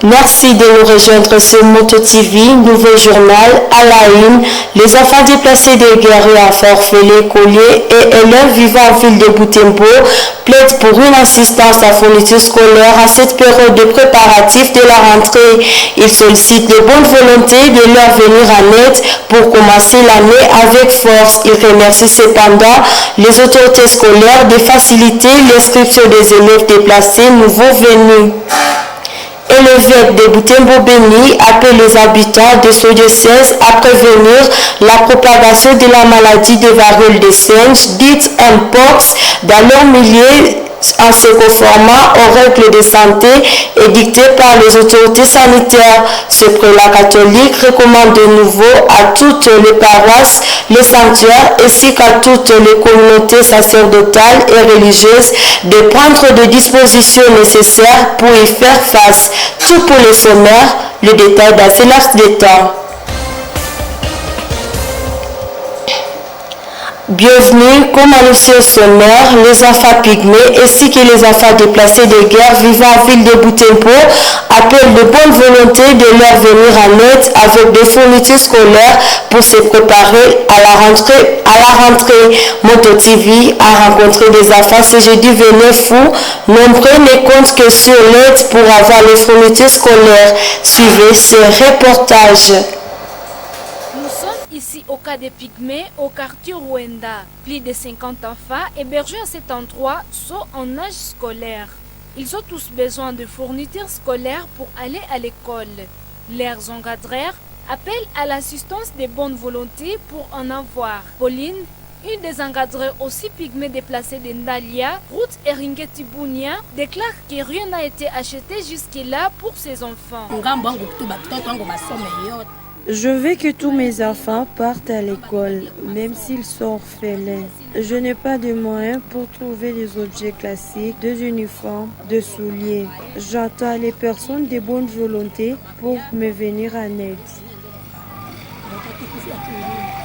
Merci de nous rejoindre sur Moto TV, nouveau journal à la une. Les enfants déplacés des guerriers à Forfait, Collier et élèves vivant en ville de Butembo plaident pour une assistance à fourniture scolaire à cette période de préparatif de la rentrée. Ils sollicitent de bonne volonté de leur venir en aide pour commencer l'année avec force. Ils remercient cependant les autorités scolaires de faciliter l'inscription des élèves déplacés nouveaux venus. Et l'évêque de Butembo-Beni appelle les habitants de ce diocèse à prévenir la propagation de la maladie de variole des singes, dite Mpox, dans leur milieu en se conformant aux règles de santé édictées par les autorités sanitaires. Ce prélat catholique recommande de nouveau à toutes les paroisses, les sanctuaires ainsi qu'à toutes les communautés sacerdotales et religieuses de prendre des dispositions nécessaires pour y faire face. Tout pour les sommaires, le détail dans ce laps de temps. Bienvenue, comme annoncé au sommaire, les enfants pygmées ainsi que les enfants déplacés de guerre vivant en ville de Butembo appellent de bonne volonté de leur venir en aide avec des fournitures scolaires pour se préparer à la rentrée. Moto TV a rencontré des enfants ce jeudi 29 août. Nombreux ne comptent que sur l'aide pour avoir les fournitures scolaires. Suivez ce reportage. Ici au cas des Pygmées, au quartier Rwanda, plus de 50 enfants hébergés à cet endroit sont en âge scolaire. Ils ont tous besoin de fournitures scolaires pour aller à l'école. Leurs encadreurs appellent à l'assistance des bonnes volontés pour en avoir. Pauline, une des encadreurs aussi pygmées déplacées de Ndalia, Ruth Eringeti Bounia, déclare que rien n'a été acheté jusque-là pour ses enfants. Je veux que tous mes enfants partent à l'école, même s'ils sont orphelins. Je n'ai pas de moyens pour trouver des objets classiques, des uniformes, des souliers. J'attends les personnes de bonne volonté pour me venir en aide.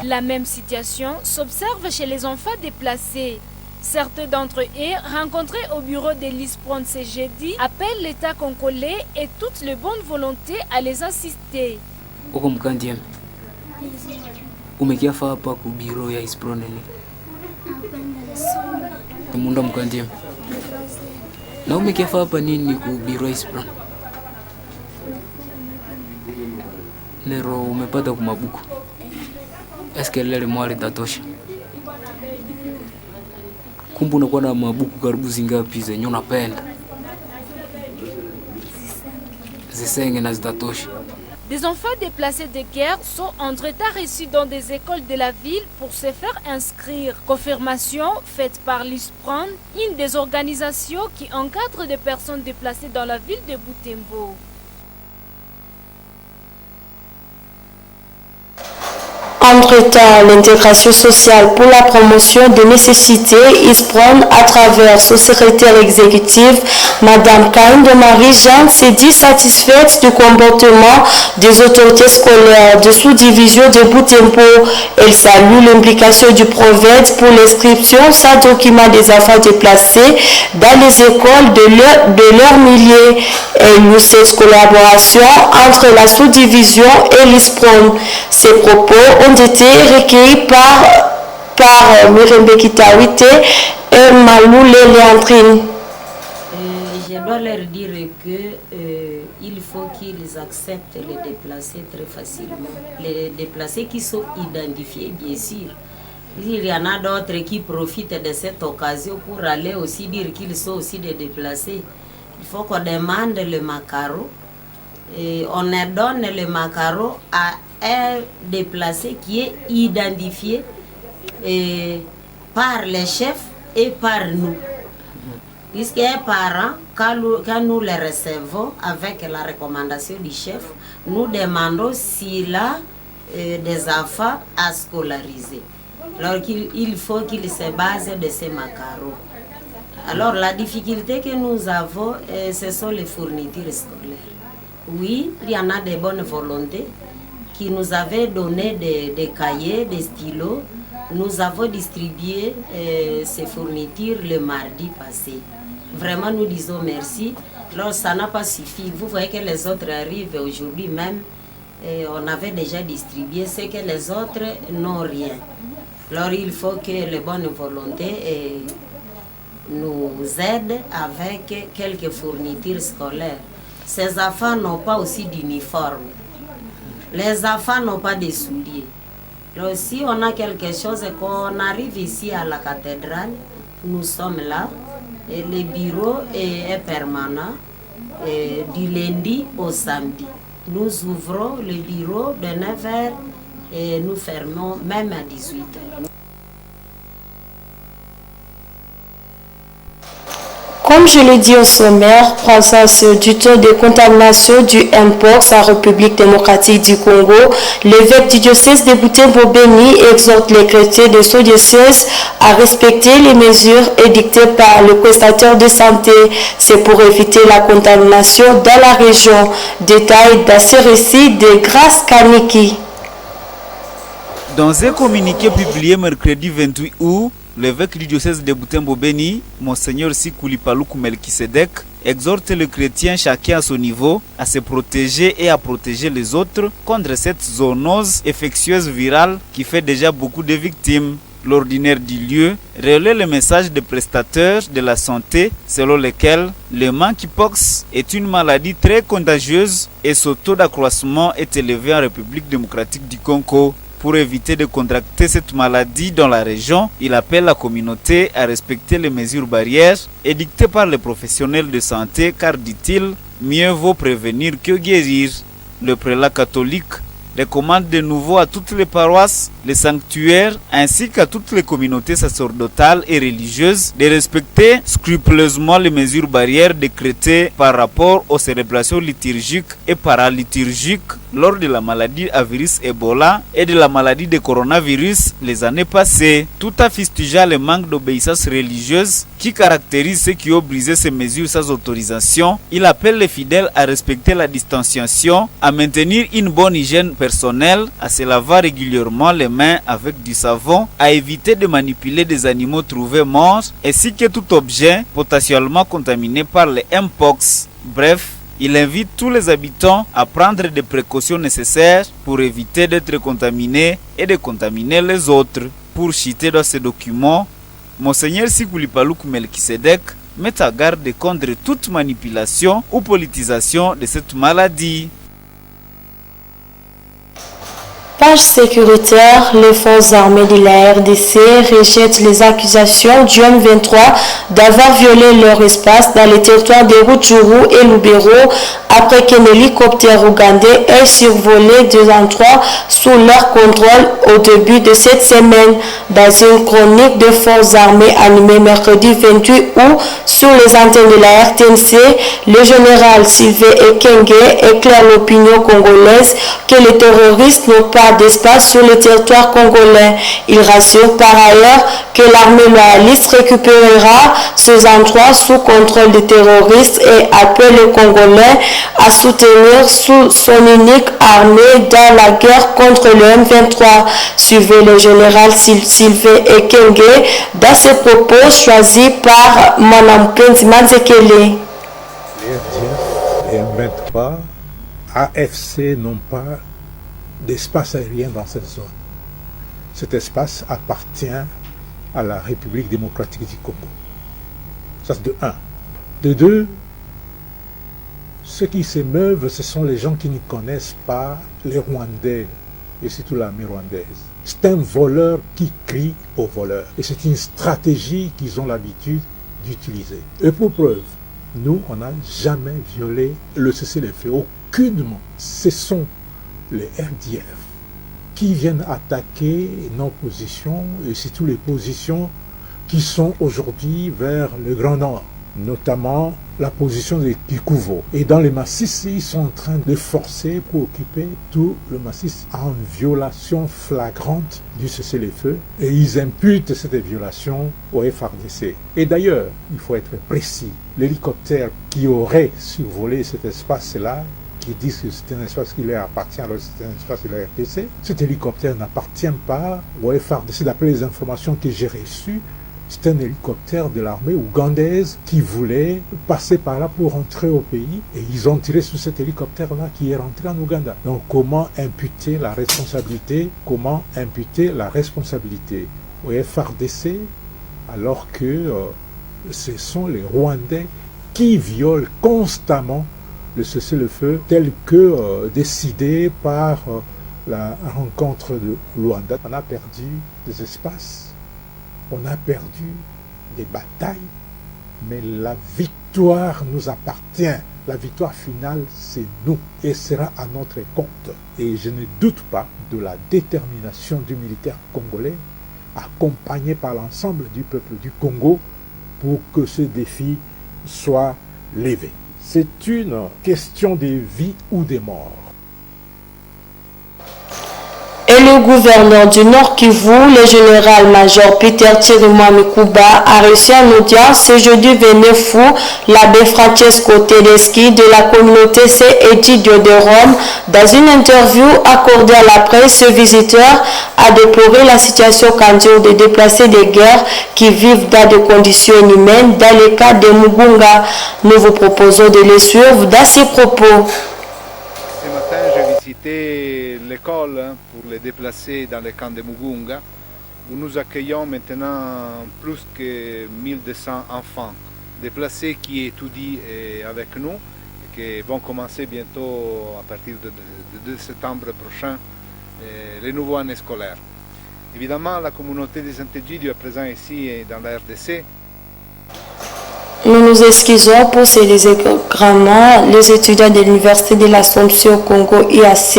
La même situation s'observe chez les enfants déplacés. Certains d'entre eux, rencontrés au bureau de l'ISPRON ce jeudi, appellent l'État congolais et toutes les bonnes volontés à les assister. Uko mkandieme umekiafa hapa ku biro ya Ispronele munda mkandieme na umekiafa hapa nini ku biro ya Ispron lero umepata kumabuku eske lele mwali tatosha kumbu unakuwa na mabuku karibu zingapi zenye unapenda zisenge na zitatosha. Des enfants déplacés de guerre sont en retard reçus dans des écoles de la ville pour se faire inscrire. Confirmation faite par l'ISPRON, une des organisations qui encadre des personnes déplacées dans la ville de Butembo. Entre-temps, l'intégration sociale pour la promotion des nécessités ISPRON à travers son secrétaire exécutif, Madame Kainde Marie-Jeanne, s'est dit satisfaite du comportement des autorités scolaires de sous-division de Butembo. Elle salue l'implication du prophète pour l'inscription sans document des enfants déplacés dans les écoles de leur milieu. Elle loue cette collaboration entre la sous-division et l'ISPRON. Ces propos ont été recueillis par Mirembe Kitawite et Maloule Léandrine. Je dois leur dire qu'il faut qu'ils acceptent les déplacés très facilement. Les déplacés qui sont identifiés, bien sûr. Il y en a d'autres qui profitent de cette occasion pour aller aussi dire qu'ils sont aussi des déplacés. Il faut qu'on demande le macaro. Et on donne le macaro à un déplacé qui est identifié par les chefs et par nous. Puisqu'un parent, quand nous les recevons avec la recommandation du chef, nous demandons s'il a des enfants à scolariser. Alors il faut qu'il se base de ces macarons. Alors la difficulté que nous avons, ce sont les fournitures scolaires. Oui, il y en a des bonnes volontés qui nous avaient donné des cahiers, des stylos. Nous avons distribué ces fournitures le mardi passé. Vraiment, nous disons merci. Alors, ça n'a pas suffi. Vous voyez que les autres arrivent aujourd'hui même. Et on avait déjà distribué, c'est que les autres n'ont rien. Alors, il faut que les bonnes volontés nous aident avec quelques fournitures scolaires. Ces enfants n'ont pas aussi d'uniforme. Les enfants n'ont pas de souliers. Alors, si on a quelque chose et qu'on arrive ici à la cathédrale, nous sommes là. Et le bureau est permanent du lundi au samedi. Nous ouvrons le bureau de 9h et nous fermons même à 18h. Comme je l'ai dit au sommaire, croissance du taux de contamination du Mpox en République démocratique du Congo, l'évêque du diocèse de Butembo-Beni exhorte les chrétiens de son diocèse à respecter les mesures édictées par le prestataire de santé. C'est pour éviter la contamination dans la région. Détail dans ce récit de Grâce Kaniki. Dans un communiqué publié mercredi 28 août, l'évêque du diocèse de Butembo-Beni, Monseigneur Sikuli Paluku Melkisedek, exhorte le chrétien chacun à son niveau à se protéger et à protéger les autres contre cette zoonose infectieuse virale qui fait déjà beaucoup de victimes. L'ordinaire du lieu relaie le message des prestateurs de la santé selon lequel le monkeypox est une maladie très contagieuse et son taux d'accroissement est élevé en République démocratique du Congo. Pour éviter de contracter cette maladie dans la région, il appelle la communauté à respecter les mesures barrières édictées par les professionnels de santé car, dit-il, mieux vaut prévenir que guérir. Le prélat catholique recommande de nouveau à toutes les paroisses, les sanctuaires ainsi qu'à toutes les communautés sacerdotales et religieuses de respecter scrupuleusement les mesures barrières décrétées par rapport aux célébrations liturgiques et paraliturgiques lors de la maladie à virus Ebola et de la maladie de coronavirus les années passées, tout en fustigeant le manque d'obéissance religieuse qui caractérise ceux qui ont brisé ces mesures sans autorisation. Il appelle les fidèles à respecter la distanciation, à maintenir une bonne hygiène personnelle, à se laver régulièrement les mains avec du savon, à éviter de manipuler des animaux trouvés morts, ainsi que tout objet potentiellement contaminé par le Mpox. Bref, il invite tous les habitants à prendre des précautions nécessaires pour éviter d'être contaminés et de contaminer les autres. Pour citer dans ce document, Monseigneur Sikuli Paluku Melkisedek met à garde contre toute manipulation ou politisation de cette maladie. Page sécuritaire, les forces armées de la RDC rejettent les accusations du M23 d'avoir violé leur espace dans les territoires de Rutshuru et Lubero après qu'un hélicoptère ougandais ait survolé deux endroits sous leur contrôle au début de cette semaine. Dans une chronique de forces armées animée mercredi 28 août sur les antennes de la RTNC, le général Sylvain Ekenge éclaire l'opinion congolaise que les terroristes n'ont pas d'espace sur le territoire congolais. Il rassure par ailleurs que l'armée loyaliste récupérera ces endroits sous contrôle des terroristes et appelle les Congolais à soutenir son unique armée dans la guerre contre le M23. Suivez le général Sylvain Ekenge dans ses propos choisis par Mwanampenzi Manzekele. Les M23, AFC n'ont pas d'espace aérien dans cette zone. Cet espace appartient à la République démocratique du Congo. Ça c'est de 1. De 2, ceux qui s'émeuvent, ce sont les gens qui ne connaissent pas les Rwandais et surtout l'armée rwandaise. C'est un voleur qui crie au voleur. Et c'est une stratégie qu'ils ont l'habitude d'utiliser. Et pour preuve, nous, on n'a jamais violé le cessez-le-feu. Aucunement. Ce sont les RDF qui viennent attaquer nos positions et surtout les positions qui sont aujourd'hui vers le Grand Nord, notamment la position de Kikuvo. Et dans les massifs, ils sont en train de forcer pour occuper tout le massif en violation flagrante du cessez-le-feu et ils imputent cette violation au FARDC. Et d'ailleurs, il faut être précis, l'hélicoptère qui aurait survolé cet espace-là, qui disent que c'est un espace qui leur appartient alors que c'est un espace de la RDC. Cet hélicoptère n'appartient pas au FARDC d'après les informations que j'ai reçues. C'est un hélicoptère de l'armée ougandaise qui voulait passer par là pour rentrer au pays et ils ont tiré sur cet hélicoptère-là qui est rentré en Ouganda. Donc comment imputer la responsabilité au FARDC alors que ce sont les Rwandais qui violent constamment le cessez-le-feu tel que décidé par la rencontre de Luanda. On a perdu des espaces, on a perdu des batailles, mais la victoire nous appartient. La victoire finale, c'est nous et sera à notre compte. Et je ne doute pas de la détermination du militaire congolais, accompagné par l'ensemble du peuple du Congo, pour que ce défi soit levé. C'est une question de vie ou de mort. Et le gouverneur du Nord Kivu, le général-major Peter Chirimwami Kuba, a reçu en audience ce jeudi 29 août l'abbé Francesco Tedeschi de la communauté Egidio de Rome. Dans une interview accordée à la presse, ce visiteur a déploré la situation candide des déplacés de guerre qui vivent dans des conditions inhumaines dans le cas de Mugunga. Nous vous proposons de le suivre dans ses propos. Ce matin, j'ai visité l'école pour les déplacés dans le camp de Mugunga, où nous accueillons maintenant plus que 1200 enfants déplacés qui étudient avec nous et qui vont commencer bientôt à partir de septembre prochain les nouveaux années scolaires. Évidemment, la communauté des Saint-Egidio est présente ici dans la RDC. Nous nous excusons pour ces désagréments. Les étudiants de l'Université de l'Assomption au Congo IAC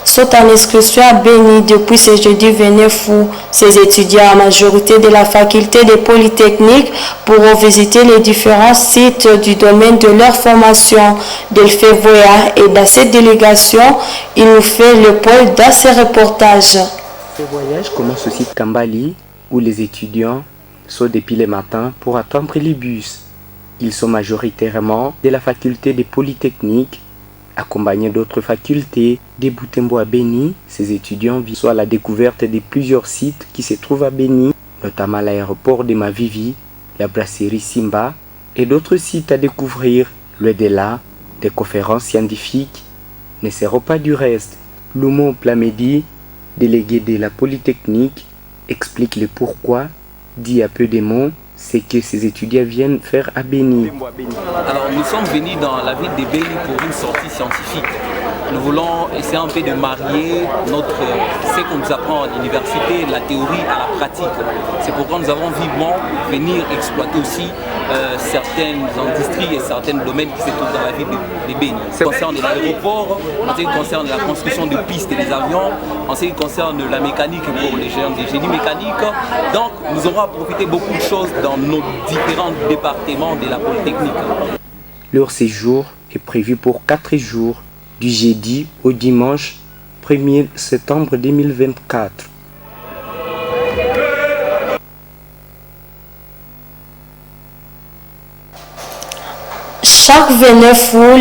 sont en excursion à Béni depuis ce jeudi 29 août. Ces étudiants, en majorité de la faculté de Polytechnique, pourront visiter les différents sites du domaine de leur formation. Delphine Voya et dans cette délégation, il nous fait le point dans ce reportage. Ce voyage commence au site Kambali où les étudiants sautent depuis le matin pour attendre les bus. Ils sont majoritairement de la faculté des Polytechniques, accompagnés d'autres facultés. De Butembo à Béni, ces étudiants vivent à la découverte de plusieurs sites qui se trouvent à Béni, notamment l'aéroport de Mavivi, la brasserie Simba et d'autres sites à découvrir. Loin de là, des conférences scientifiques ne seront pas du reste. Lumo Plamedi, délégué de la Polytechnique, explique le pourquoi, dit à peu de mots, c'est que ces étudiants viennent faire à Béni. Alors nous sommes venus dans la ville de Béni pour une sortie scientifique. Nous voulons essayer un peu de marier ce qu'on nous apprend à l'université, la théorie à la pratique. C'est pourquoi nous avons vivement venir exploiter aussi certaines industries et certains domaines qui se trouvent dans la ville de Béni. En ce qui concerne l'aéroport, en ce qui concerne la construction de pistes et des avions, en ce qui concerne la mécanique pour les génies mécaniques. Donc nous aurons à profiter beaucoup de choses dans nos différents départements de la Polytechnique. Leur séjour est prévu pour 4 jours, du jeudi au dimanche 1er septembre 2024. Chaque 29 août,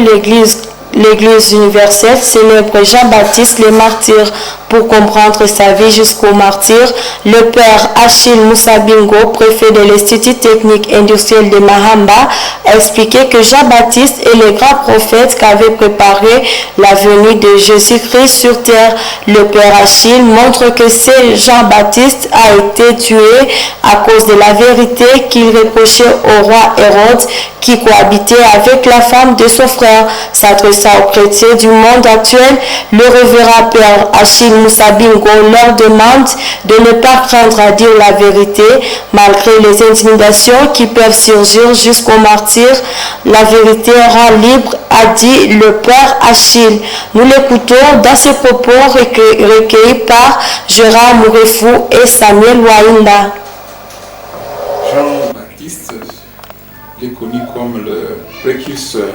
l'Église universelle célèbre Jean-Baptiste le martyr. Pour comprendre sa vie jusqu'au martyr, le père Achille Moussabingo, préfet de l'Institut technique industriel de Mahamba, a expliqué que Jean-Baptiste est le grand prophète qui avait préparé la venue de Jésus-Christ sur terre. Le père Achille montre que c'est Jean-Baptiste a été tué à cause de la vérité qu'il reprochait au roi Hérode qui cohabitait avec la femme de son frère. S'adressant aux chrétiens du monde actuel, le révérend père Achille Moussabingo leur demande de ne pas craindre à dire la vérité malgré les intimidations qui peuvent surgir jusqu'au martyr. La vérité rend libre, a dit le père Achille. Nous l'écoutons dans ses propos recueillis par Gérard Mourefou et Samuel Wainda. Jean-Baptiste est connu comme le précurseur,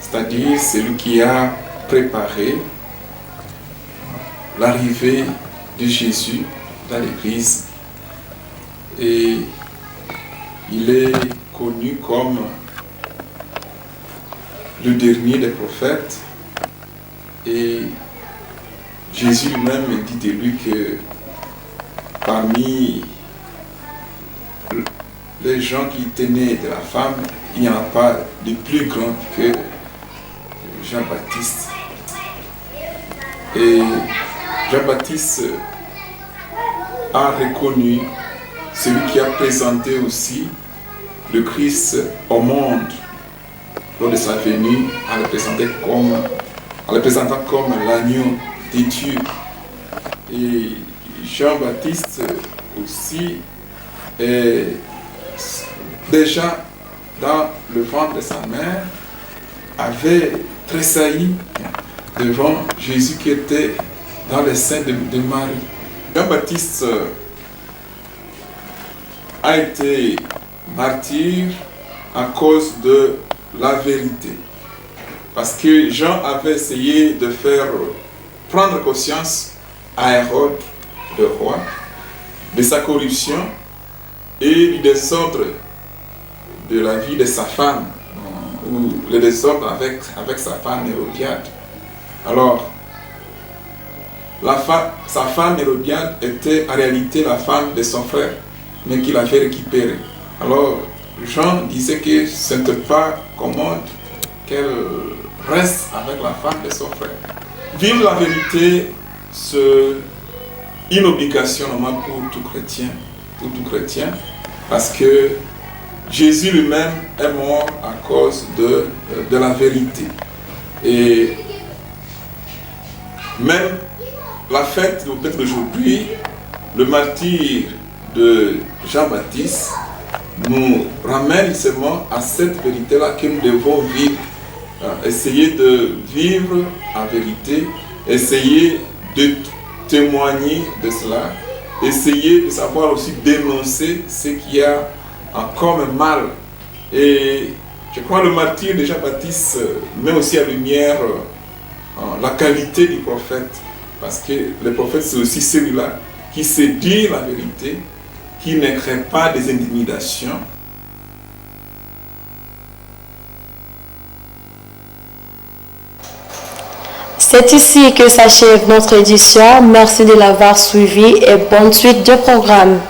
c'est-à-dire celui qui a préparé l'arrivée de Jésus dans l'Église, et il est connu comme le dernier des prophètes, et Jésus lui-même dit de lui que parmi des gens qui tenaient de la femme, il n'y en a pas de plus grand que Jean-Baptiste. Et Jean-Baptiste a reconnu celui qui a présenté aussi le Christ au monde lors de sa venue, en le présentant comme l'agneau de Dieu. Et Jean-Baptiste aussi est déjà dans le ventre de sa mère, avait tressailli devant Jésus qui était dans le sein de Marie. Jean-Baptiste a été martyr à cause de la vérité. Parce que Jean avait essayé de faire prendre conscience à Hérode, le roi, de sa corruption et du désordre de la vie de sa femme, ou le désordre avec sa femme Hérodiade. Alors, sa femme Hérodiade était en réalité la femme de son frère, mais qu'il avait récupérée. Alors, Jean disait que ce n'était pas commode qu'elle reste avec la femme de son frère. Vivre la vérité, c'est une obligation normale pour tout chrétien, parce que Jésus lui-même est mort à cause de la vérité. Et même la fête peut-être d'aujourd'hui, le martyre de Jean-Baptiste nous ramène seulement à cette vérité-là que nous devons vivre. Essayer de vivre en vérité, essayer de témoigner de cela, essayer de savoir aussi dénoncer ce qu'il y a encore mal. Et je crois que le martyr de Jean-Baptiste met aussi en lumière la qualité du prophète, parce que le prophète c'est aussi celui-là qui sait dire la vérité, qui ne crée pas des intimidations. C'est ici que s'achève notre édition. Merci de l'avoir suivi et bonne suite de programme.